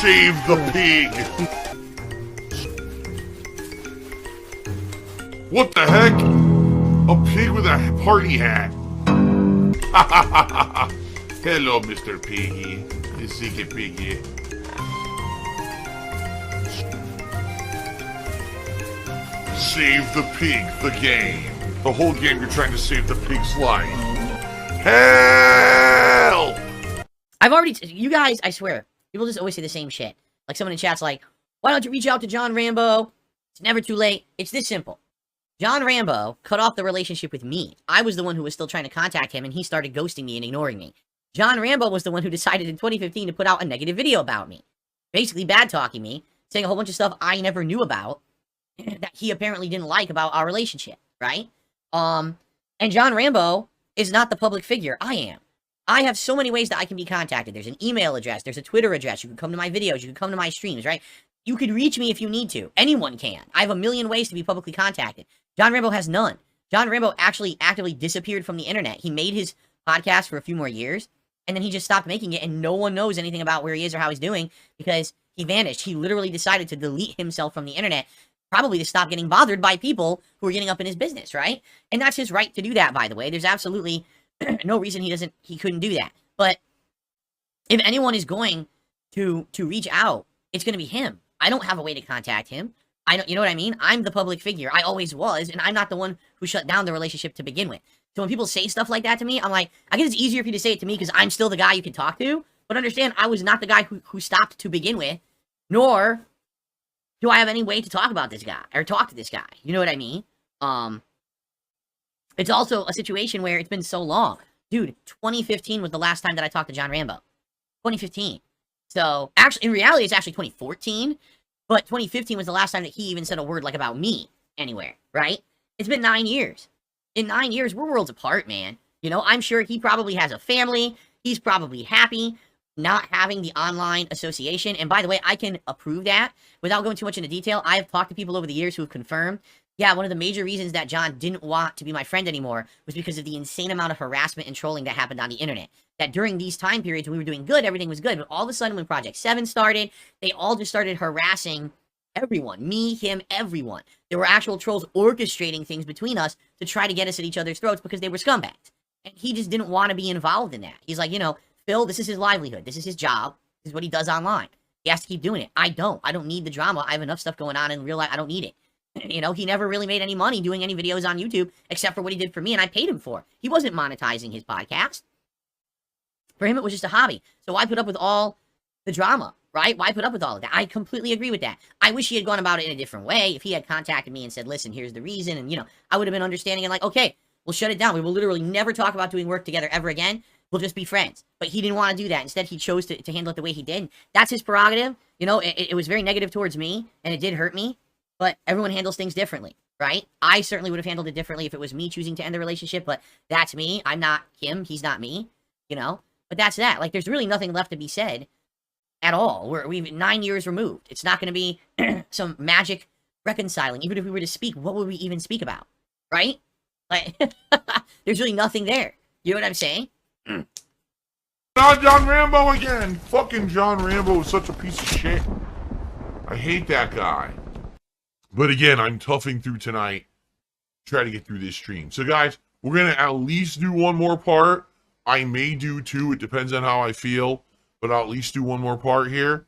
Save the pig! What the heck? A pig with a party hat. Hello, Mr. Piggy. The secret piggy. Save the pig, the game. The whole game you're trying to save the pig's life. Help! I've already, you guys, I swear, people just always say the same shit. Like someone in chat's like, why don't you reach out to John Rambo? It's never too late. It's this simple. John Rambo cut off the relationship with me. I was the one who was still trying to contact him, and he started ghosting me and ignoring me. John Rambo was the one who decided in 2015 to put out a negative video about me. Basically bad-talking me, saying a whole bunch of stuff I never knew about, that he apparently didn't like about our relationship, right? And John Rambo is not the public figure. I am. I have so many ways that I can be contacted. There's an email address. There's a Twitter address. You can come to my videos. You can come to my streams, right? You can reach me if you need to. Anyone can. I have a million ways to be publicly contacted. John Rambo has none. John Rambo actually actively disappeared from the internet. He made his podcast for a few more years, and then he just stopped making it, and no one knows anything about where he is or how he's doing because he vanished. He literally decided to delete himself from the internet, probably to stop getting bothered by people who are getting up in his business, right? And that's his right to do that, by the way. There's absolutely no reason he couldn't do that. But if anyone is going to reach out, it's going to be him. I don't have a way to contact him. You know what I mean? I'm the public figure. I always was, and I'm not the one who shut down the relationship to begin with. So when people say stuff like that to me, I'm like, I guess it's easier for you to say it to me because I'm still the guy you can talk to. But understand, I was not the guy who stopped to begin with, nor do I have any way to talk about this guy, or talk to this guy. You know what I mean? It's also a situation where it's been so long. Dude, 2015 was the last time that I talked to John Rambo. 2015. So, actually, in reality, it's actually 2014. But 2015 was the last time that he even said a word, like, about me anywhere, right? It's been 9 years. In 9 years, we're worlds apart, man. You know, I'm sure he probably has a family. He's probably happy not having the online association. And by the way, I can approve that. Without going too much into detail, I have talked to people over the years who have confirmed, yeah, one of the major reasons that John didn't want to be my friend anymore was because of the insane amount of harassment and trolling that happened on the internet. That during these time periods when we were doing good, everything was good. But all of a sudden when Project 7 started, they all just started harassing everyone. Me, him, everyone. There were actual trolls orchestrating things between us to try to get us at each other's throats because they were scumbags. And he just didn't want to be involved in that. He's like, you know, Phil, this is his livelihood. This is his job. This is what he does online. He has to keep doing it. I don't. I don't need the drama. I have enough stuff going on in real life. I don't need it. You know, he never really made any money doing any videos on YouTube except for what he did for me, and I paid him for. He wasn't monetizing his podcast. For him, it was just a hobby. So why put up with all the drama, right? Why put up with all of that? I completely agree with that. I wish he had gone about it in a different way. If he had contacted me and said, listen, here's the reason, and, you know, I would have been understanding and like, okay, we'll shut it down. We will literally never talk about doing work together ever again. We'll just be friends. But he didn't want to do that. Instead, he chose to handle it the way he did. That's his prerogative. You know, it was very negative towards me, and it did hurt me. But everyone handles things differently, right? I certainly would have handled it differently if it was me choosing to end the relationship, but that's me. I'm not him. He's not me, you know? But that's that. Like, there's really nothing left to be said at all. We've 9 years removed. It's not going to be some magic reconciling. Even if we were to speak, what would we even speak about, right? Like, there's really nothing there. You know what I'm saying? Not John Rambo again! Fucking John Rambo is such a piece of shit. I hate that guy. But again, I'm toughing through tonight. Try to get through this stream. So guys, we're going to at least do one more part. I may do two. It depends on how I feel. But I'll at least do one more part here.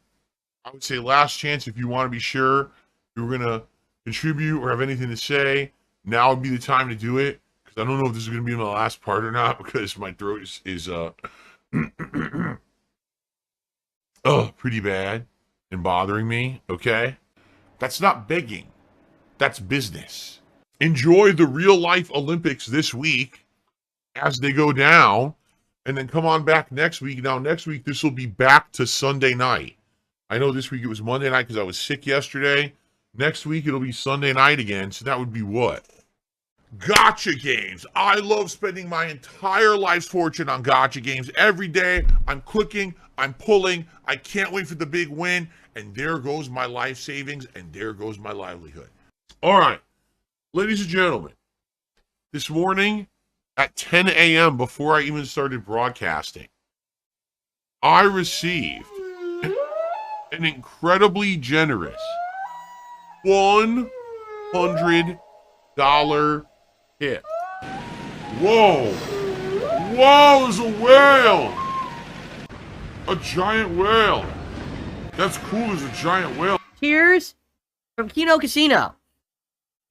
I would say last chance if you want to be sure you're going to contribute or have anything to say. Now would be the time to do it. Because I don't know if this is going to be my last part or not. Because my throat is pretty bad and bothering me. Okay? That's not begging. That's business. Enjoy the real life Olympics this week as they go down, and then come on back next week. Now, next week, this will be back to Sunday night. I know this week it was Monday night because I was sick yesterday. Next week, it'll be Sunday night again, so that would be what? Gotcha games. I love spending my entire life's fortune on gotcha games. Every day, I'm clicking, I'm pulling. I can't wait for the big win, and there goes my life savings, and there goes my livelihood. All right, ladies and gentlemen, this morning at 10 a.m., before I even started broadcasting, I received an incredibly generous $100 tip. Whoa! Whoa, there's a whale! A giant whale! That's cool, there's a giant whale. Cheers from Kino Casino.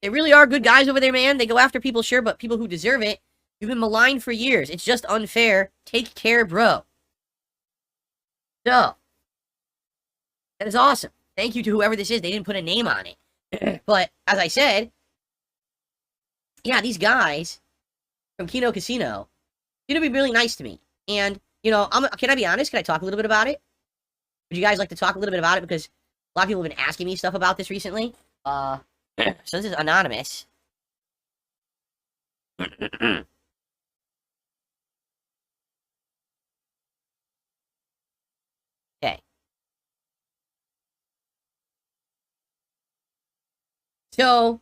They really are good guys over there, man. They go after people, sure, but people who deserve it. You've been maligned for years. It's just unfair. Take care, bro. So, that is awesome. Thank you to whoever this is. They didn't put a name on it. But, as I said, yeah, these guys from Kino Casino, you're going to be really nice to me. And, you know, can I be honest? Can I talk a little bit about it? Would you guys like to talk a little bit about it? Because a lot of people have been asking me stuff about this recently. So this is anonymous. Okay. So,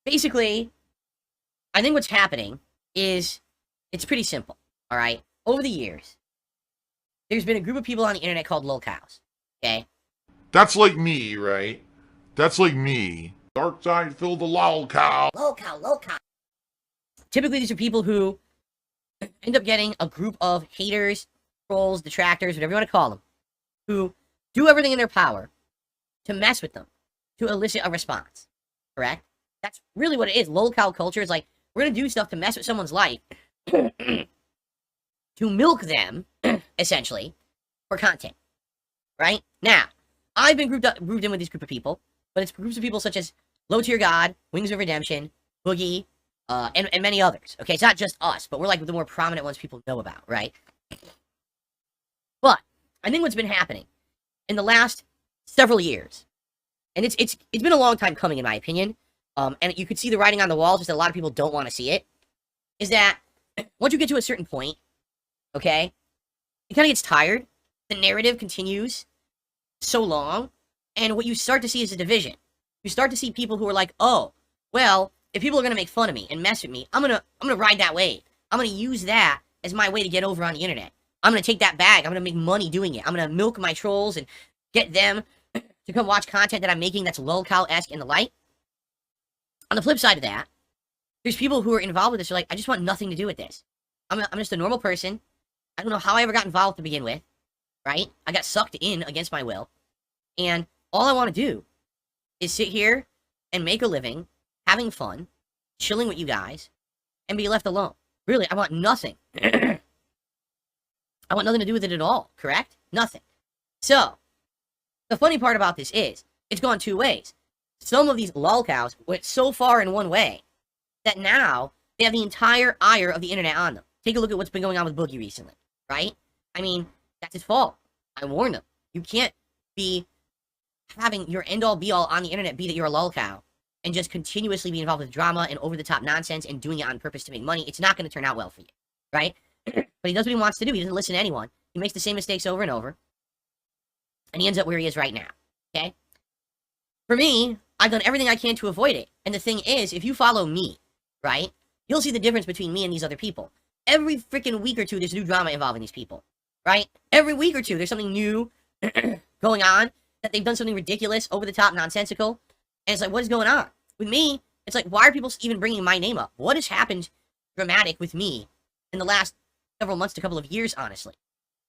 basically, I think what's happening is, it's pretty simple, alright? Over the years, there's been a group of people on the internet called lolcows, okay? That's like me, right? That's like me. Darksydephil the lolcow. Lolcow. Typically, these are people who end up getting a group of haters, trolls, detractors, whatever you want to call them, who do everything in their power to mess with them, to elicit a response, correct? That's really what it is. Lolcow culture is like, we're going to do stuff to mess with someone's life, to milk them, essentially, for content, right? Now, I've been grouped in with this group of people, but it's groups of people such as Low Tier God, Wings of Redemption, Boogie, and many others, okay? It's not just us, but we're like the more prominent ones people know about, right? But, I think what's been happening in the last several years, and it's been a long time coming, in my opinion, and you could see the writing on the wall, just that a lot of people don't want to see it, is that once you get to a certain point, okay, it kind of gets tired. The narrative continues so long, and what you start to see is a division. You start to see people who are like, oh, well, if people are going to make fun of me and mess with me, I'm gonna ride that wave. I'm going to use that as my way to get over on the internet. I'm going to take that bag. I'm going to make money doing it. I'm going to milk my trolls and get them to come watch content that I'm making that's lolcow-esque and the like. On the flip side of that, there's people who are involved with this who are like, I just want nothing to do with this. I'm just a normal person. I don't know how I ever got involved to begin with, right? I got sucked in against my will. And all I want to do is sit here and make a living, having fun, chilling with you guys, and be left alone. Really, I want nothing. I want nothing to do with it at all, correct? Nothing. So, the funny part about this is, it's gone two ways. Some of these lolcows went so far in one way that now they have the entire ire of the internet on them. Take a look at what's been going on with Boogie recently, right? I mean, that's his fault. I warned him. You can't be having your end-all be-all on the internet be that you're a lolcow and just continuously be involved with drama and over-the-top nonsense and doing it on purpose to make money. It's not going to turn out well for you, right? But he does what he wants to do. He doesn't listen to anyone. He makes the same mistakes over and over. And he ends up where he is right now, okay? For me, I've done everything I can to avoid it. And the thing is, if you follow me, right, you'll see the difference between me and these other people. Every freaking week or two, there's new drama involving these people, right? Every week or two, there's something new going on, that they've done something ridiculous, over-the-top, nonsensical. And it's like, what is going on? With me, it's like, why are people even bringing my name up? What has happened dramatic with me in the last several months to a couple of years, honestly?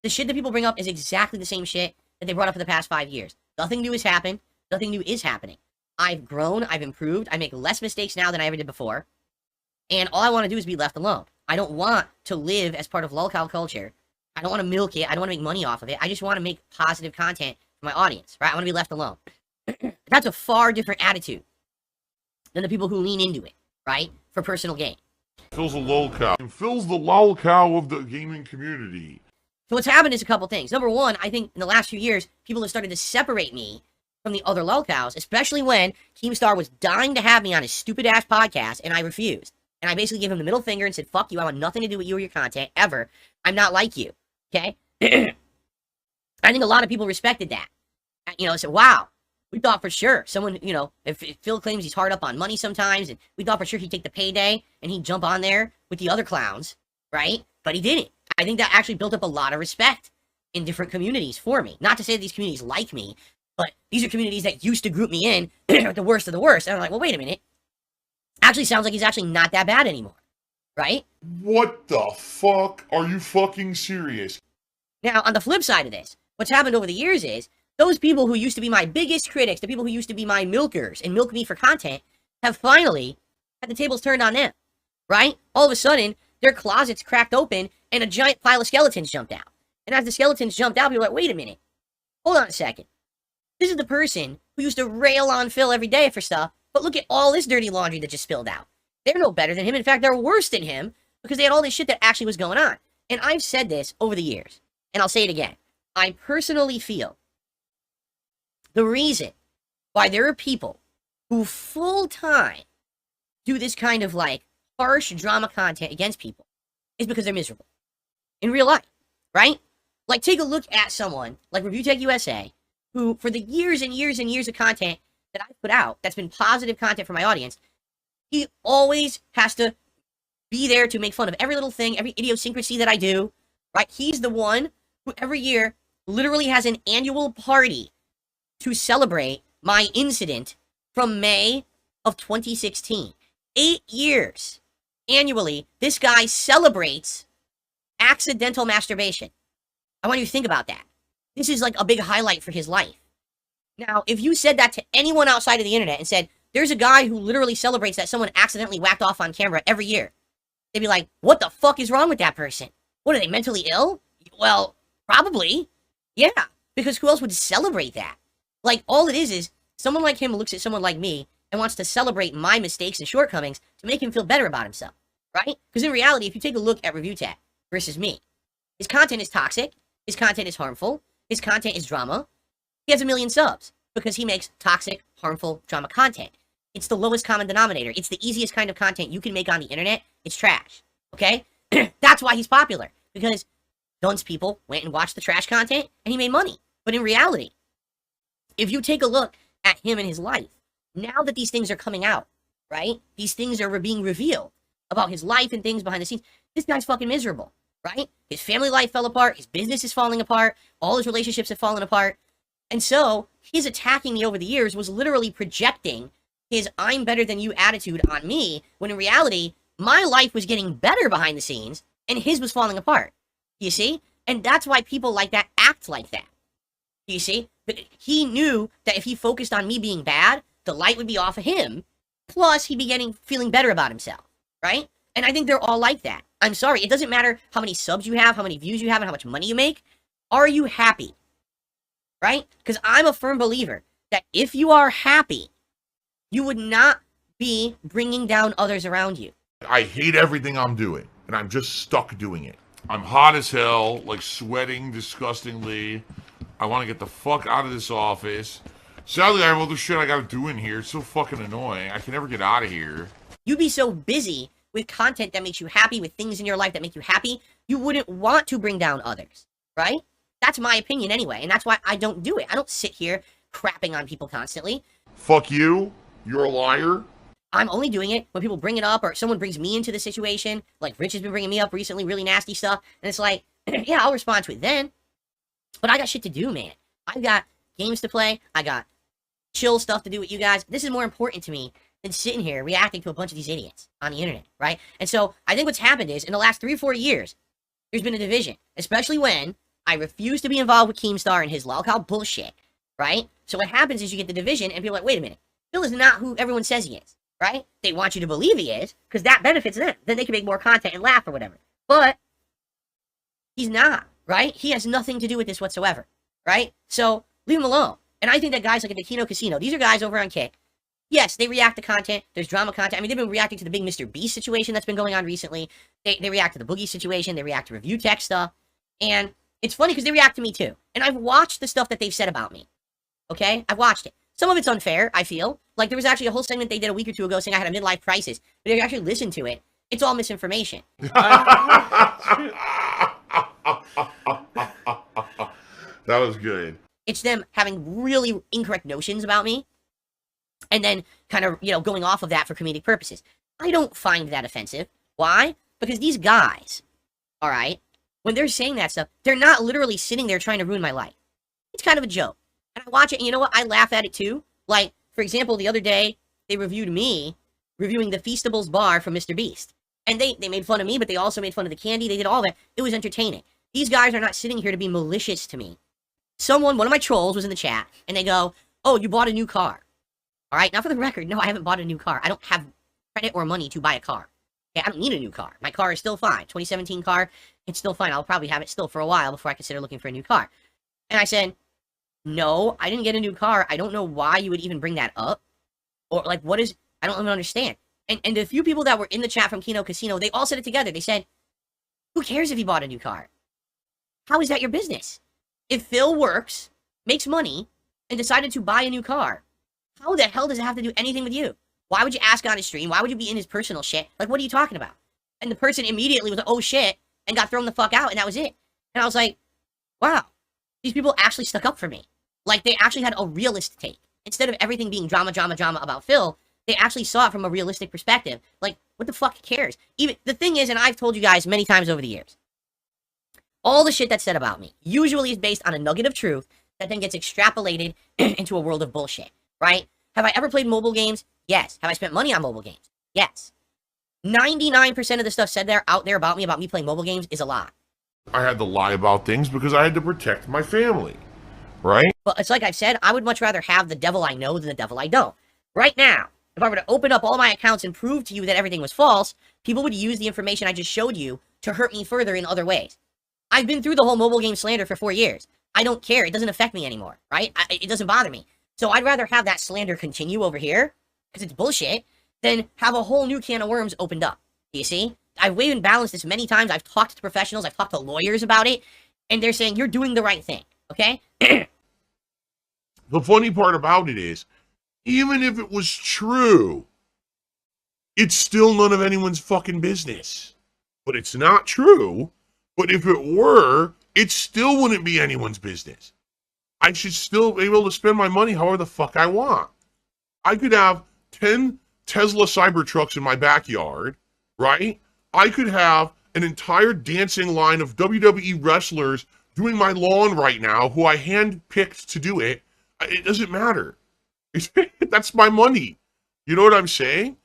The shit that people bring up is exactly the same shit that they brought up for the past 5 years. Nothing new has happened. Nothing new is happening. I've grown. I've improved. I make less mistakes now than I ever did before. And all I want to do is be left alone. I don't want to live as part of lolcow culture. I don't want to milk it. I don't want to make money off of it. I just want to make positive content for my audience, right? I want to be left alone. That's a far different attitude than the people who lean into it, right? For personal gain. Phil's a lolcow. And Phil's the lolcow of the gaming community. So what's happened is a couple things. Number one, I think in the last few years, people have started to separate me from the other lolcows, especially when Keemstar was dying to have me on his stupid-ass podcast, and I refused. And I basically gave him the middle finger and said, fuck you, I want nothing to do with you or your content, ever. I'm not like you, okay? I think a lot of people respected that. You know, said, wow, we thought for sure someone, you know, if Phil claims he's hard up on money sometimes, and we thought for sure he'd take the payday, and he'd jump on there with the other clowns, right? But he didn't. I think that actually built up a lot of respect in different communities for me. Not to say that these communities like me, but these are communities that used to group me in the worst of the worst. And I'm like, well, wait a minute. Actually sounds like he's actually not that bad anymore, right? What the fuck? Are you fucking serious? Now, on the flip side of this, what's happened over the years is those people who used to be my biggest critics, the people who used to be my milkers and milk me for content, have finally had the tables turned on them, right? All of a sudden, their closets cracked open and a giant pile of skeletons jumped out. And as the skeletons jumped out, people were like, wait a minute. Hold on a second. This is the person who used to rail on Phil every day for stuff, but look at all this dirty laundry that just spilled out. They're no better than him. In fact, they're worse than him because they had all this shit that actually was going on. And I've said this over the years, and I'll say it again. I personally feel the reason why there are people who full-time do this kind of like harsh drama content against people is because they're miserable in real life, right? Like, take a look at someone like Review Tech USA, who for the years and years and years of content that I've put out, that's been positive content for my audience, he always has to be there to make fun of every little thing, every idiosyncrasy that I do, right? He's the one who every year literally has an annual party to celebrate my incident from May of 2016. 8 years annually, this guy celebrates accidental masturbation. I want you to think about that. This is like a big highlight for his life. Now, if you said that to anyone outside of the internet and said, there's a guy who literally celebrates that someone accidentally whacked off on camera every year, they'd be like, what the fuck is wrong with that person? What, are they mentally ill? Well, probably. Yeah, because who else would celebrate that? Like, all it is someone like him looks at someone like me and wants to celebrate my mistakes and shortcomings to make him feel better about himself, right? Because in reality, if you take a look at Review Tech versus me, his content is toxic, his content is harmful, his content is drama. He has 1 million subs because he makes toxic, harmful drama content. It's the lowest common denominator. It's the easiest kind of content you can make on the internet. It's trash, okay? That's why he's popular, because tons of people went and watched the trash content and he made money. But in reality, if you take a look at him and his life, now that these things are coming out, right? These things are being revealed about his life and things behind the scenes. This guy's fucking miserable, right? His family life fell apart. His business is falling apart. All his relationships have fallen apart. And so his attacking me over the years was literally projecting his I'm better than you attitude on me, when in reality, my life was getting better behind the scenes and his was falling apart. You see? And that's why people like that act like that. You see? But he knew that if he focused on me being bad, the light would be off of him. Plus, he'd be feeling better about himself, right? And I think they're all like that. I'm sorry, it doesn't matter how many subs you have, how many views you have, and how much money you make. Are you happy? Right? Because I'm a firm believer that if you are happy, you would not be bringing down others around you. I hate everything I'm doing, and I'm just stuck doing it. I'm hot as hell, like sweating disgustingly. I want to get the fuck out of this office. Sadly, I have other shit I gotta do in here. It's so fucking annoying. I can never get out of here. You'd be so busy with content that makes you happy, with things in your life that make you happy, you wouldn't want to bring down others, right? That's my opinion anyway, and that's why I don't do it. I don't sit here crapping on people constantly. Fuck you. You're a liar. I'm only doing it when people bring it up or someone brings me into the situation. Like Rich has been bringing me up recently, really nasty stuff. And it's like, yeah, I'll respond to it then. But I got shit to do, man. I've got games to play. I got chill stuff to do with you guys. This is more important to me than sitting here reacting to a bunch of these idiots on the internet, right? And so I think what's happened is in the last 3 or 4 years, there's been a division, especially when I refuse to be involved with Keemstar and his lolcow bullshit, right? So what happens is you get the division and people are like, wait a minute, Phil is not who everyone says he is, right? They want you to believe he is because that benefits them. Then they can make more content and laugh or whatever. But he's not, right? He has nothing to do with this whatsoever, right? So leave him alone. And I think that guys like at the Kino Casino, these are guys over on Kick. Yes, they react to content. There's drama content. I mean, they've been reacting to the big Mr. Beast situation that's been going on recently. They react to the Boogie situation. They react to Review Tech stuff. And it's funny because they react to me too. And I've watched the stuff that they've said about me. Okay? I've watched it. Some of it's unfair, I feel. Like, there was actually a whole segment they did a week or two ago saying I had a midlife crisis. But if you actually listen to it, it's all misinformation. That was good. It's them having really incorrect notions about me. And then kind of, going off of that for comedic purposes. I don't find that offensive. Why? Because these guys, all right, when they're saying that stuff, they're not literally sitting there trying to ruin my life. It's kind of a joke. And I watch it, and you know what? I laugh at it too. Like, for example, the other day, they reviewed me reviewing the Feastables bar from Mr. Beast. And they made fun of me, but they also made fun of the candy. They did all that. It was entertaining. These guys are not sitting here to be malicious to me. One of my trolls was in the chat, and they go, oh, you bought a new car. All right, now for the record, no, I haven't bought a new car. I don't have credit or money to buy a car. Okay, I don't need a new car. My car is still fine. 2017 car, it's still fine. I'll probably have it still for a while before I consider looking for a new car. And I said, no, I didn't get a new car. I don't know why you would even bring that up. Or, like, I don't even understand. And the few people that were in the chat from Kino Casino, they all said it together. They said, who cares if you bought a new car? How is that your business? If Phil works, makes money, and decided to buy a new car, how the hell does it have to do anything with you? Why would you ask on his stream? Why would you be in his personal shit? Like, what are you talking about? And the person immediately was like, oh shit, and got thrown the fuck out, and that was it. And I was like, wow, these people actually stuck up for me. Like, they actually had a realist take. Instead of everything being drama about Phil, they actually saw it from a realistic perspective. Like, what the fuck cares? Even the thing is, and I've told you guys many times over the years, all the shit that's said about me usually is based on a nugget of truth that then gets extrapolated into a world of bullshit, right? Have I ever played mobile games? Yes. Have I spent money on mobile games? Yes. 99% of the stuff said out there about me playing mobile games is a lie. I had to lie about things because I had to protect my family, right? But it's like I've said, I would much rather have the devil I know than the devil I don't. Right now, if I were to open up all my accounts and prove to you that everything was false, people would use the information I just showed you to hurt me further in other ways. I've been through the whole mobile game slander for 4 years. I don't care. It doesn't affect me anymore, right? It doesn't bother me. So I'd rather have that slander continue over here, because it's bullshit, than have a whole new can of worms opened up. You see? I've weighed and balanced this many times. I've talked to professionals. I've talked to lawyers about it. And they're saying, you're doing the right thing. Okay? The funny part about it is, even if it was true, it's still none of anyone's fucking business. But it's not true. But if it were, it still wouldn't be anyone's business. I should still be able to spend my money however the fuck I want. I could have 10 Tesla Cybertrucks in my backyard, right? I could have an entire dancing line of WWE wrestlers doing my lawn right now who I handpicked to do it. It doesn't matter. That's my money. You know what I'm saying?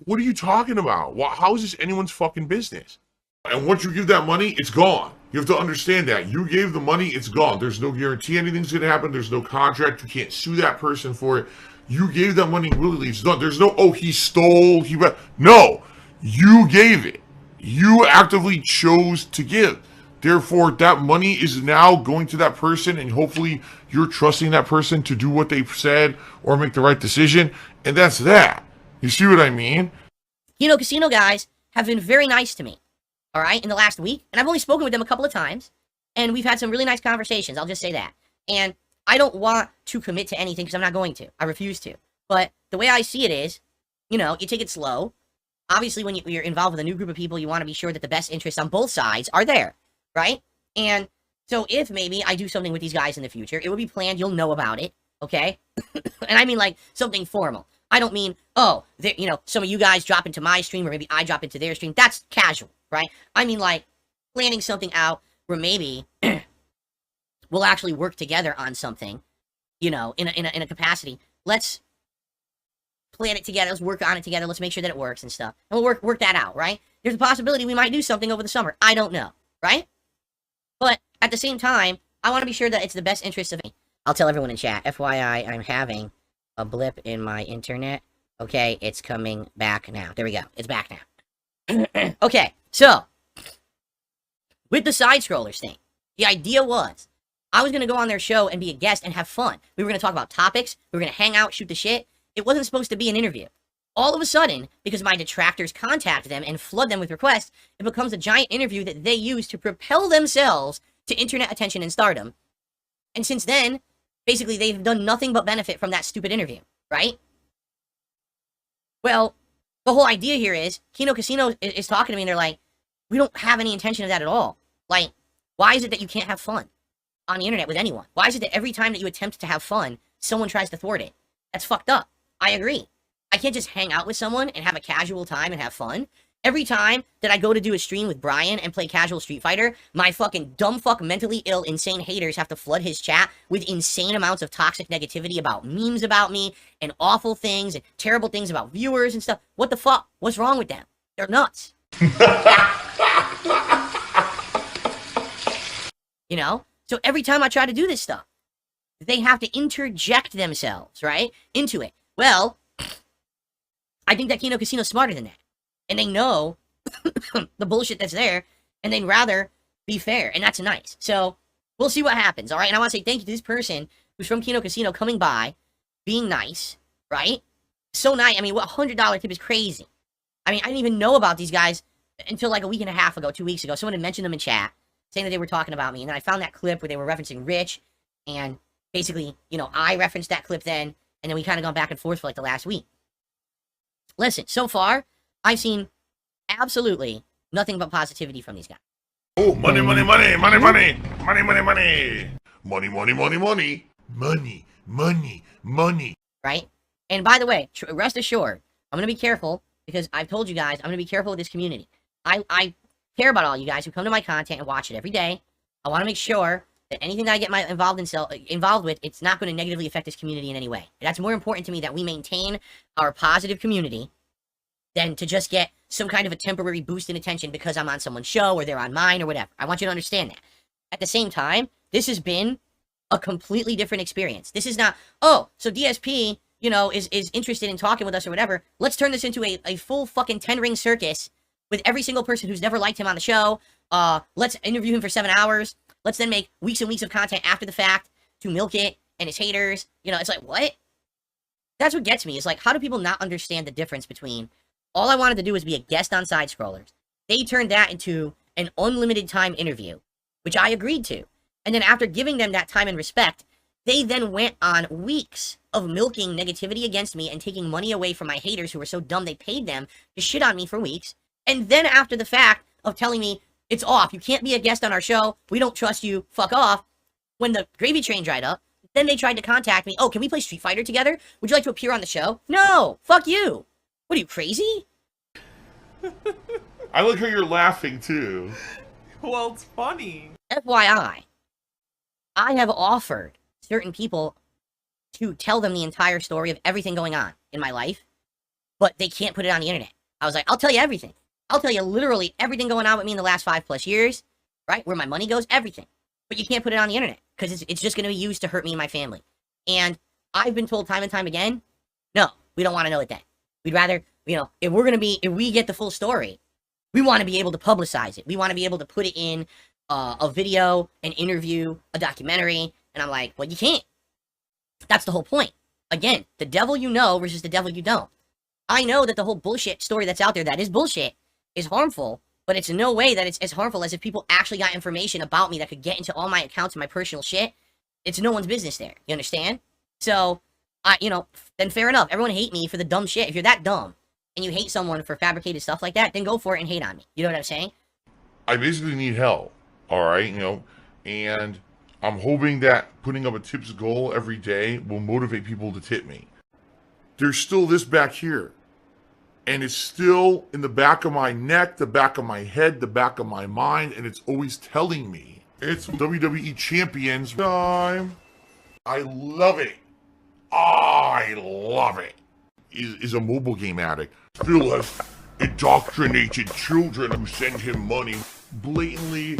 What are you talking about? How is this anyone's fucking business? And once you give that money, it's gone. You have to understand that. You gave the money, it's gone. There's no guarantee anything's going to happen. There's no contract. You can't sue that person for it. You gave that money willingly. It's done. There's no, oh, he stole, No, you gave it. You actively chose to give. Therefore, that money is now going to that person, and hopefully you're trusting that person to do what they've said or make the right decision. And that's that. You see what I mean? Kino Casino guys have been very nice to me. All right, in the last week, and I've only spoken with them a couple of times, and we've had some really nice conversations, I'll just say that. And I don't want to commit to anything because I'm not going to. I refuse to. But the way I see it is, you take it slow. Obviously, when you're involved with a new group of people, you want to be sure that the best interests on both sides are there, right? And so if maybe I do something with these guys in the future, it will be planned, you'll know about it, okay? And I mean like something formal. I don't mean, oh, some of you guys drop into my stream, or maybe I drop into their stream. That's casual, right? I mean, like, planning something out where maybe we'll actually work together on something, in a capacity. Let's plan it together. Let's work on it together. Let's make sure that it works and stuff. And we'll work that out, right? There's a possibility we might do something over the summer. I don't know, right? But at the same time, I want to be sure that it's the best interest of me. I'll tell everyone in chat, FYI, I'm having a blip in my internet. Okay, it's coming back now. There we go. It's back now. Okay, so with the side scrollers thing, the idea was I was going to go on their show and be a guest and have fun. We were going to talk about topics. We were going to hang out, shoot the shit. It wasn't supposed to be an interview. All of a sudden, because my detractors contact them and flood them with requests, it becomes a giant interview that they use to propel themselves to internet attention and stardom. And since then, basically, they've done nothing but benefit from that stupid interview, right? Well, the whole idea here is, Kino Casino is talking to me, and they're like, we don't have any intention of that at all. Like, why is it that you can't have fun on the internet with anyone? Why is it that every time that you attempt to have fun, someone tries to thwart it? That's fucked up. I agree. I can't just hang out with someone and have a casual time and have fun. Every time that I go to do a stream with Brian and play casual Street Fighter, my fucking dumb fuck mentally ill insane haters have to flood his chat with insane amounts of toxic negativity about memes about me and awful things and terrible things about viewers and stuff. What the fuck? What's wrong with them? They're nuts. You know? So every time I try to do this stuff, they have to interject themselves, right, into it. Well, I think that Kino Casino's smarter than that. And they know the bullshit that's there, and they'd rather be fair, and that's nice. So, we'll see what happens, alright? And I want to say thank you to this person who's from Kino Casino coming by, being nice, right? So nice. I mean, what $100 tip is crazy. I mean, I didn't even know about these guys until like a week and a half ago, 2 weeks ago. Someone had mentioned them in chat, saying that they were talking about me, and then I found that clip where they were referencing Rich, and basically, you know, I referenced that clip then, and then we kind of gone back and forth for like the last week. Listen, so far, I've seen absolutely nothing but positivity from these guys. Oh, money, money, money, money, money, money, money, money, money, money, money, money, money, money, money. Right? And by the way, rest assured, I'm going to be careful because I've told you guys, I'm going to be careful with this community. I care about all you guys who come to my content and watch it every day. I want to make sure that anything that I get involved with, it's not going to negatively affect this community in any way. That's more important to me that we maintain our positive community than to just get some kind of a temporary boost in attention because I'm on someone's show or they're on mine or whatever. I want you to understand that. At the same time, this has been a completely different experience. This is not, oh, so DSP, you know, is interested in talking with us or whatever. Let's turn this into a full fucking 10-ring circus with every single person who's never liked him on the show. Let's interview him for 7 hours. Let's then make weeks and weeks of content after the fact to milk it and his haters. You know, it's like, what? That's what gets me. Is like, how do people not understand the difference between all I wanted to do was be a guest on Side Scrollers. They turned that into an unlimited time interview, which I agreed to. And then after giving them that time and respect, they then went on weeks of milking negativity against me and taking money away from my haters who were so dumb they paid them to shit on me for weeks. And then after the fact of telling me, it's off, you can't be a guest on our show, we don't trust you, fuck off, when the gravy train dried up, then they tried to contact me, oh, can we play Street Fighter together? Would you like to appear on the show? No, fuck you. What are you, crazy? I like how you're laughing too. Well, it's funny. FYI, I have offered certain people to tell them the entire story of everything going on in my life, but they can't put it on the internet. I was like, I'll tell you everything. I'll tell you literally everything going on with me in the last 5+ years, right? Where my money goes, everything. But you can't put it on the internet because it's just going to be used to hurt me and my family. And I've been told time and time again, no, we don't want to know it then. We'd rather, you know, if we get the full story, we want to be able to publicize it. We want to be able to put it in a video, an interview, a documentary. And I'm like, well, you can't. That's the whole point. Again, the devil you know versus the devil you don't. I know that the whole bullshit story that's out there that is bullshit is harmful, but it's in no way that it's as harmful as if people actually got information about me that could get into all my accounts and my personal shit. It's no one's business there. You understand? So, you know, then fair enough. Everyone hate me for the dumb shit. If you're that dumb and you hate someone for fabricated stuff like that, then go for it and hate on me. You know what I'm saying? I basically need help, all right, you know, and I'm hoping that putting up a tips goal every day will motivate people to tip me. There's still this back here, and it's still in the back of my neck, the back of my head, the back of my mind, and it's always telling me it's WWE Champions time. I love it. I love it. Is a mobile game addict. Phil has indoctrinated children who send him money, blatantly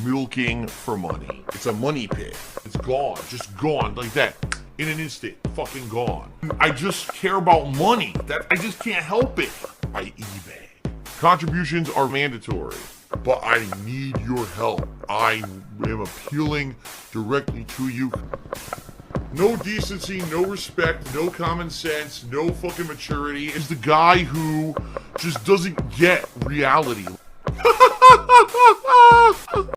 milking for money. It's a money pit. It's gone, just gone like that. In an instant, fucking gone. I just care about money. That I just can't help it. By eBay. Contributions are mandatory, but I need your help. I am appealing directly to you. No decency, no respect, no common sense, no fucking maturity is the guy who just doesn't get reality.